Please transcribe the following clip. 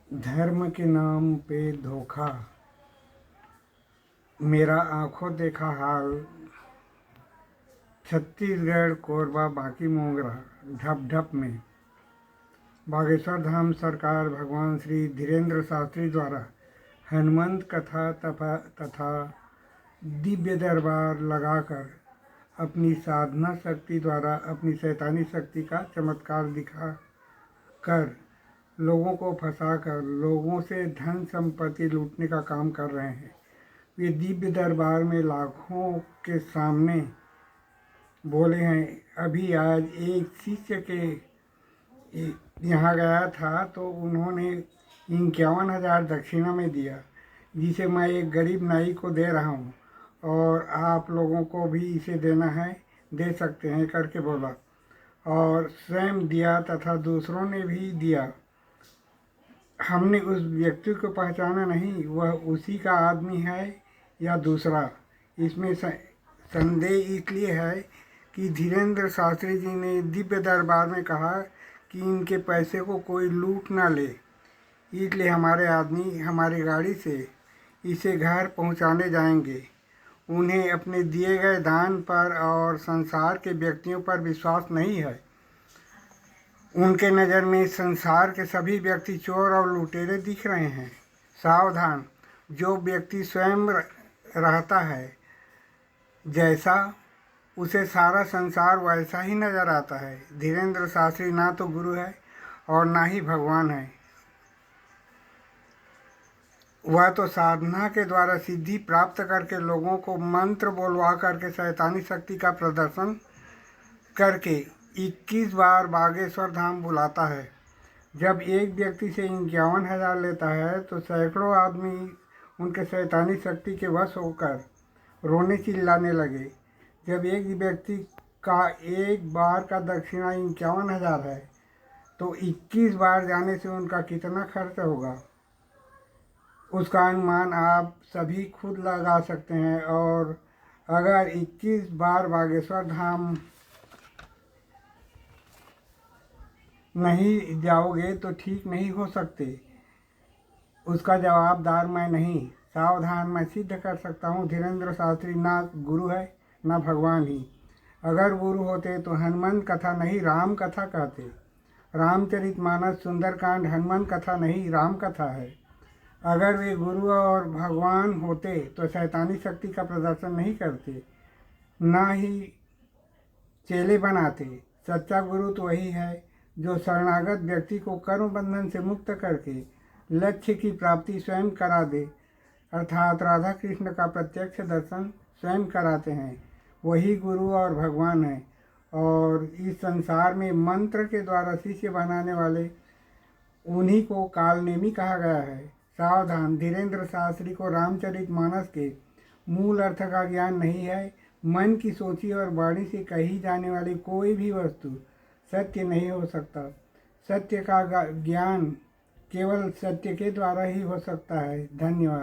धर्म के नाम पे धोखा, मेरा आंखों देखा हाल। छत्तीसगढ़ कोरबा बाकी मोगरा ढप ढप में बागेश्वर धाम सरकार भगवान श्री धीरेन्द्र शास्त्री द्वारा हनुमंत कथा तथा दिव्य दरबार लगाकर अपनी साधना शक्ति द्वारा अपनी शैतानी शक्ति का चमत्कार दिखा कर लोगों को फंसाकर लोगों से धन संपत्ति लूटने का काम कर रहे हैं। वे दिव्य दरबार में लाखों के सामने बोले हैं। अभी आज एक शिष्य के यहाँ गया था तो उन्होंने 51,000 दक्षिणा में दिया, जिसे मैं एक गरीब नाई को दे रहा हूँ और आप लोगों को भी इसे देना है, दे सकते हैं करके बोला और स्वयं दिया तथा दूसरों ने भी दिया। हमने उस व्यक्ति को पहचाना नहीं, वह उसी का आदमी है या दूसरा। इसमें संदेह इसलिए है कि धीरेन्द्र शास्त्री जी ने दिव्य दरबार में कहा कि इनके पैसे को कोई लूट ना ले, इसलिए हमारे आदमी हमारी गाड़ी से इसे घर पहुंचाने जाएंगे। उन्हें अपने दिए गए दान पर और संसार के व्यक्तियों पर विश्वास नहीं है। उनके नज़र में संसार के सभी व्यक्ति चोर और लुटेरे दिख रहे हैं। सावधान, जो व्यक्ति स्वयं रहता है जैसा, उसे सारा संसार वैसा ही नज़र आता है। धीरेन्द्र शास्त्री ना तो गुरु है और ना ही भगवान है। वह तो साधना के द्वारा सिद्धि प्राप्त करके लोगों को मंत्र बोलवा करके शैतानी शक्ति का प्रदर्शन करके 21 बार बागेश्वर धाम बुलाता है। जब एक व्यक्ति से 51,000 लेता है तो सैकड़ों आदमी उनके शैतानी शक्ति के वश होकर रोने चिल्लाने लगे। जब एक व्यक्ति का एक बार का दक्षिणा 51,000 है तो 21 बार जाने से उनका कितना खर्च होगा, उसका अनुमान आप सभी खुद लगा सकते हैं। और अगर 21 बार बागेश्वर धाम नहीं जाओगे तो ठीक नहीं हो सकते, उसका जवाबदार मैं नहीं। सावधान, मैं सिद्ध कर सकता हूँ धीरेन्द्र शास्त्री ना गुरु है ना भगवान ही। अगर गुरु होते तो हनुमंत कथा नहीं राम कथा कहते। रामचरितमानस सुंदरकांड हनुमंत कथा नहीं राम कथा है। अगर वे गुरु और भगवान होते तो शैतानी शक्ति का प्रदर्शन नहीं करते, ना ही चेले बनाते। सच्चा गुरु तो वही है जो शरणागत व्यक्ति को कर्म बंधन से मुक्त करके लक्ष्य की प्राप्ति स्वयं करा दे, अर्थात राधा कृष्ण का प्रत्यक्ष दर्शन स्वयं कराते हैं। वही गुरु और भगवान है। और इस संसार में मंत्र के द्वारा शिष्य बनाने वाले उन्हीं को कालनेमी कहा गया है। सावधान, धीरेन्द्र शास्त्री को रामचरितमानस के मूल अर्थ का ज्ञान नहीं है। मन की सोची और वाणी से कही जाने वाली कोई भी वस्तु सत्य नहीं हो सकता। सत्य का ज्ञान केवल सत्य के द्वारा ही हो सकता है। धन्यवाद।